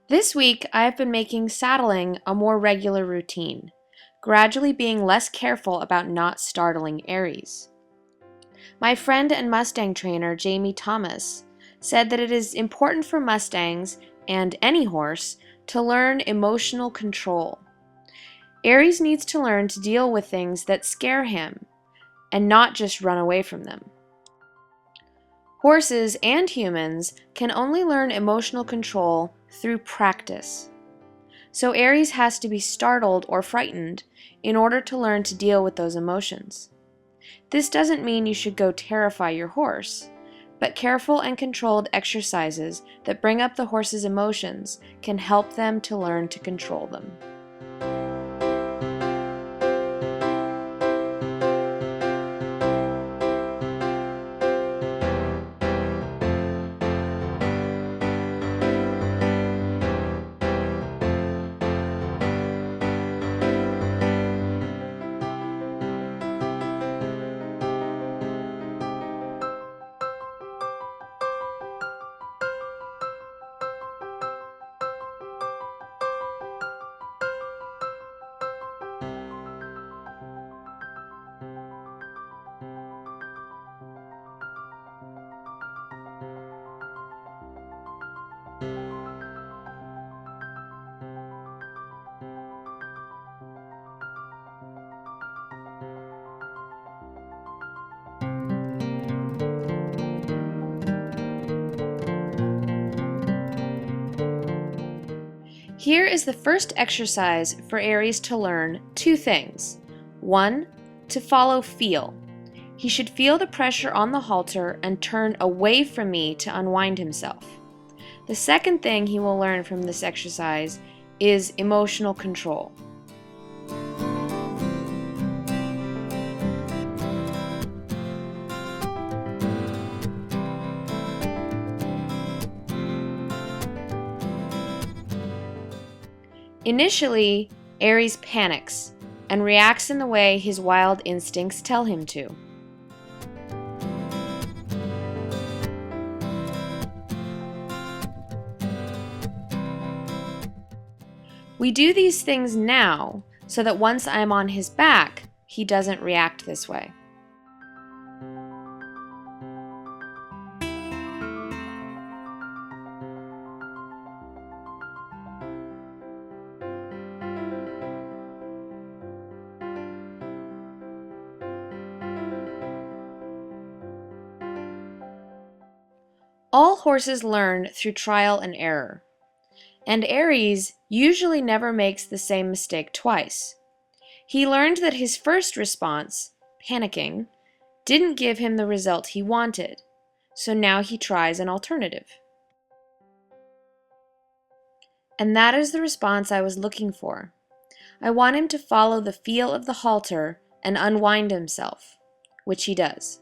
This week, I have been making saddling a more regular routine, gradually being less careful about not startling Aries. My friend and Mustang trainer, Jamie Thomas, said that it is important for Mustangs and any horse to learn emotional control. Aries needs to learn to deal with things that scare him and not just run away from them. Horses and humans can only learn emotional control through practice. So Aries has to be startled or frightened in order to learn to deal with those emotions. This doesn't mean you should go terrify your horse, but careful and controlled exercises that bring up the horse's emotions can help them to learn to control them. Here is the first exercise for Aries to learn two things. One, to follow feel. He should feel the pressure on the halter and turn away from me to unwind himself. The second thing he will learn from this exercise is emotional control. Initially, Aries panics and reacts in the way his wild instincts tell him to. We do these things now so that once I am on his back, he doesn't react this way. All horses learn through trial and error, and Aries usually never makes the same mistake twice. He learned that his first response, panicking, didn't give him the result he wanted, so now he tries an alternative. And that is the response I was looking for. I want him to follow the feel of the halter and unwind himself, which he does.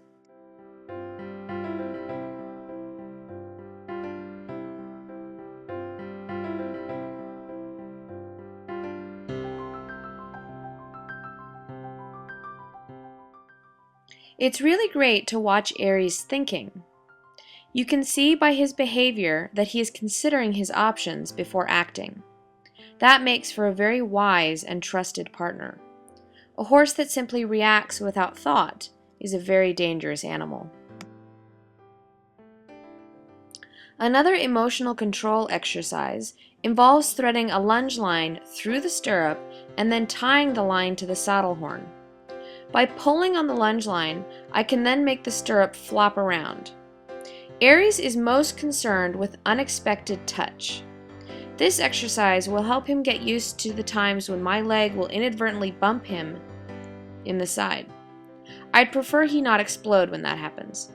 It's really great to watch Aries thinking. You can see by his behavior that he is considering his options before acting. That makes for a very wise and trusted partner. A horse that simply reacts without thought is a very dangerous animal. Another emotional control exercise involves threading a lunge line through the stirrup and then tying the line to the saddle horn. By pulling on the lunge line, I can then make the stirrup flop around. Aries is most concerned with unexpected touch. This exercise will help him get used to the times when my leg will inadvertently bump him in the side. I'd prefer he not explode when that happens.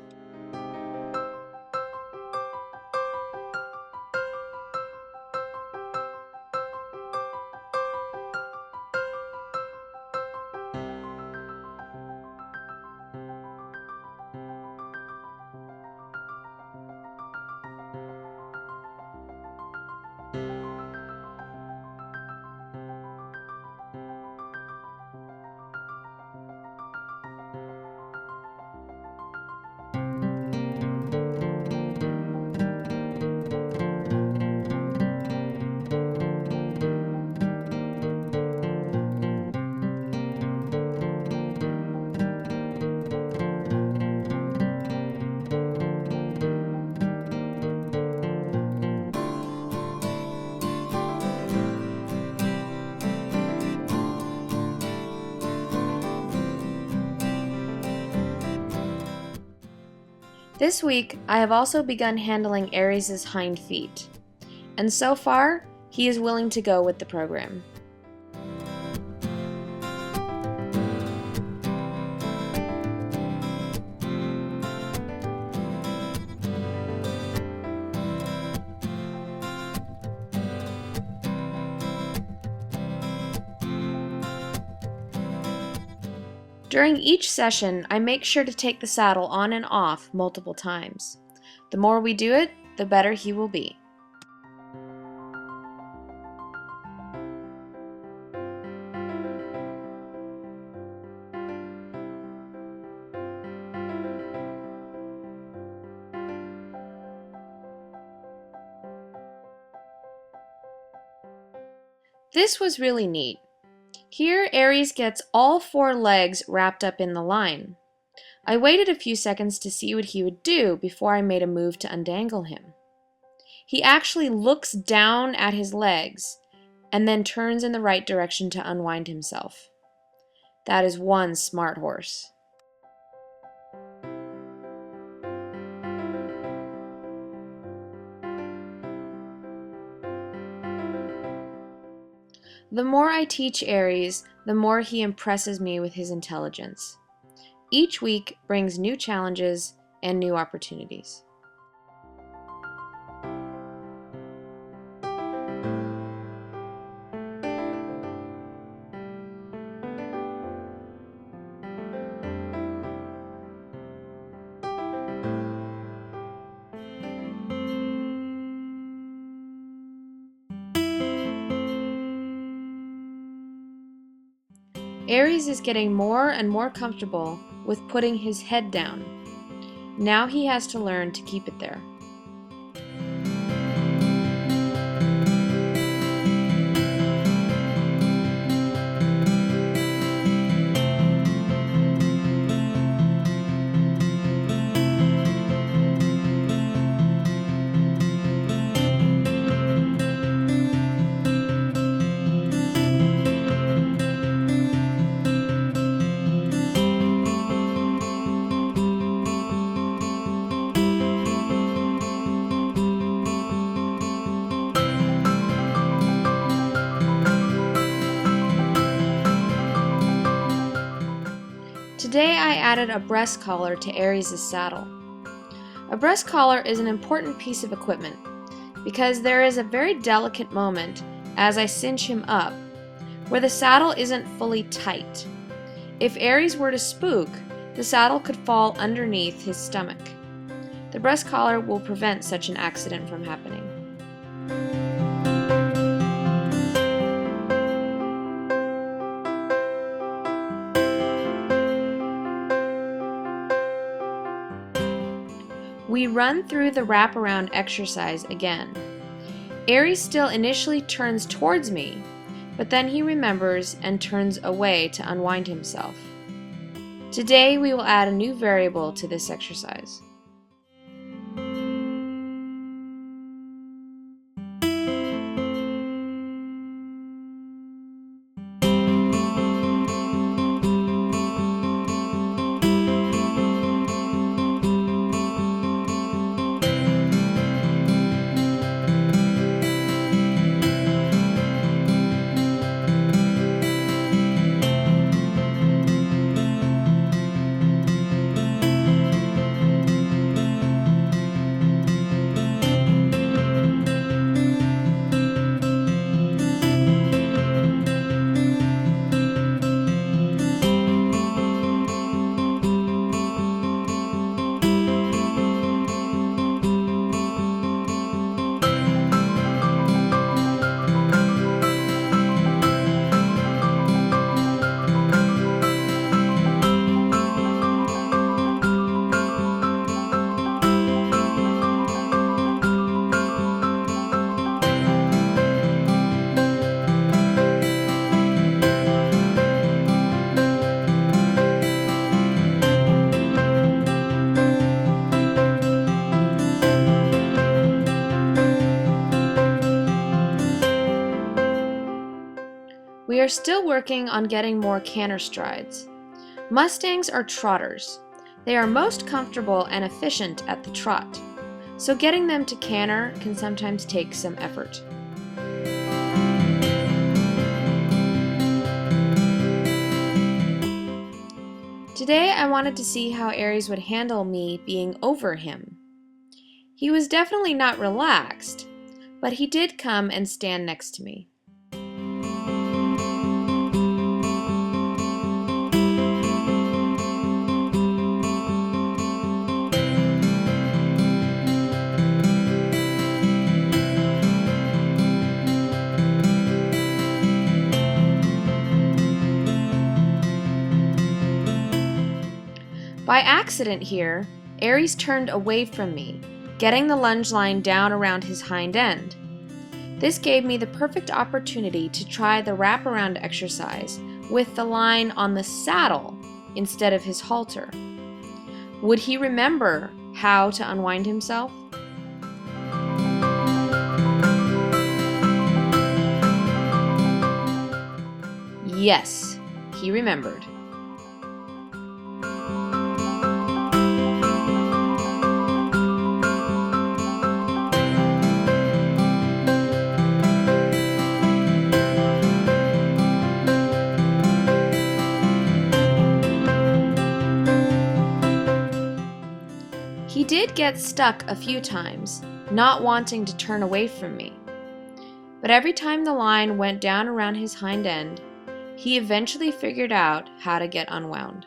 This week, I have also begun handling Aries' hind feet, and so far, he is willing to go with the program. During each session, I make sure to take the saddle on and off multiple times. The more we do it, the better he will be. This was really neat. Here, Aries gets all 4 legs wrapped up in the line. I waited a few seconds to see what he would do before I made a move to undangle him. He actually looks down at his legs and then turns in the right direction to unwind himself. That is one smart horse. The more I teach Aries, the more he impresses me with his intelligence. Each week brings new challenges and new opportunities. Aries is getting more and more comfortable with putting his head down. Now he has to learn to keep it there. Today I added a breast collar to Aries' saddle. A breast collar is an important piece of equipment because there is a very delicate moment as I cinch him up where the saddle isn't fully tight. If Aries were to spook, the saddle could fall underneath his stomach. The breast collar will prevent such an accident from happening. We run through the wraparound exercise again. Aries still initially turns towards me, but then he remembers and turns away to unwind himself. Today we will add a new variable to this exercise. We are still working on getting more canter strides. Mustangs are trotters, They are most comfortable and efficient at the trot, so getting them to canter can sometimes take some effort. Today I wanted to see how Aries would handle me being over him. He was definitely not relaxed, but he did come and stand next to me. By accident here, Aries turned away from me, getting the lunge line down around his hind end. This gave me the perfect opportunity to try the wraparound exercise with the line on the saddle instead of his halter. Would he remember how to unwind himself? Yes, he remembered. He did get stuck a few times, not wanting to turn away from me. But every time the line went down around his hind end, he eventually figured out how to get unwound.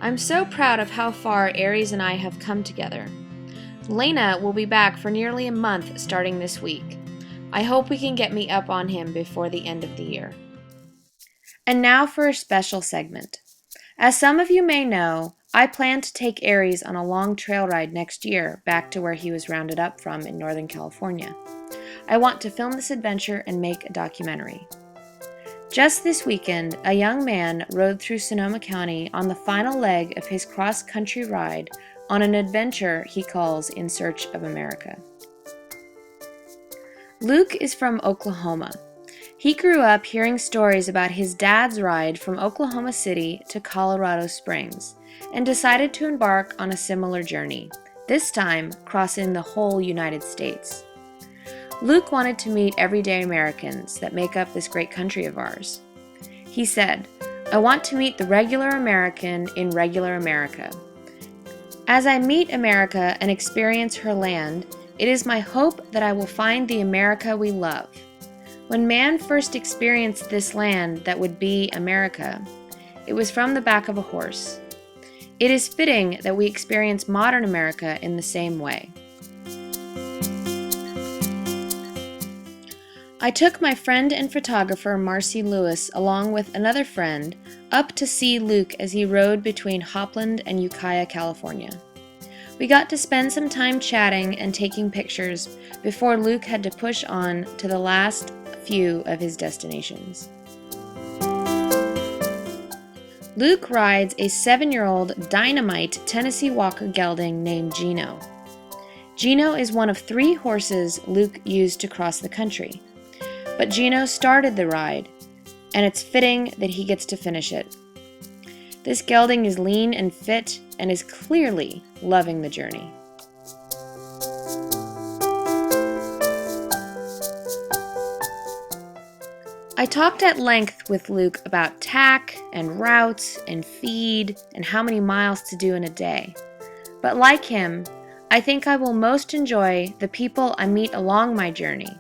I'm so proud of how far Aries and I have come together. Lena will be back for nearly a month starting this week. I hope we can get me up on him before the end of the year. And now for a special segment. As some of you may know, I plan to take Aries on a long trail ride next year back to where he was rounded up from in Northern California. I want to film this adventure and make a documentary. Just this weekend, a young man rode through Sonoma County on the final leg of his cross-country ride on an adventure he calls In Search of America. Luke is from Oklahoma. He grew up hearing stories about his dad's ride from Oklahoma City to Colorado Springs and decided to embark on a similar journey, this time crossing the whole United States. Luke wanted to meet everyday Americans that make up this great country of ours. He said, "I want to meet the regular American in regular America. As I meet America and experience her land, it is my hope that I will find the America we love. When man first experienced this land that would be America, it was from the back of a horse. It is fitting that we experience modern America in the same way." I took my friend and photographer Marcy Lewis along with another friend up to see Luke as he rode between Hopland and Ukiah, California. We got to spend some time chatting and taking pictures before Luke had to push on to the last few of his destinations. Luke rides a 7-year-old dynamite Tennessee Walker gelding named Gino. Gino is one of 3 horses Luke used to cross the country. But Gino started the ride, and it's fitting that he gets to finish it. This gelding is lean and fit and is clearly loving the journey. I talked at length with Luke about tack and routes and feed and how many miles to do in a day. But like him, I think I will most enjoy the people I meet along my journey.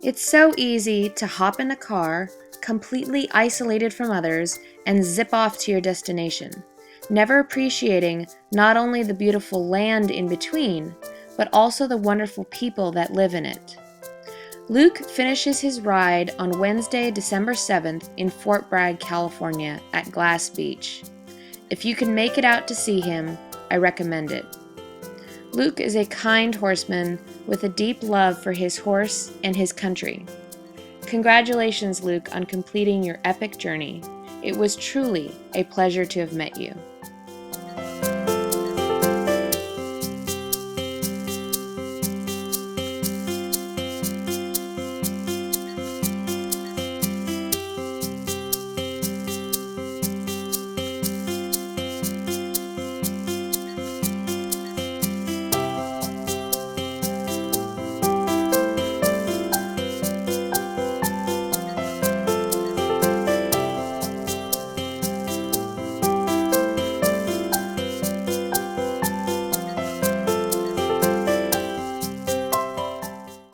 It's so easy to hop in a car, completely isolated from others, and zip off to your destination, never appreciating not only the beautiful land in between, but also the wonderful people that live in it. Luke finishes his ride on Wednesday, December 7th in Fort Bragg, California at Glass Beach. If you can make it out to see him, I recommend it. Luke is a kind horseman with a deep love for his horse and his country. Congratulations, Luke, on completing your epic journey. It was truly a pleasure to have met you.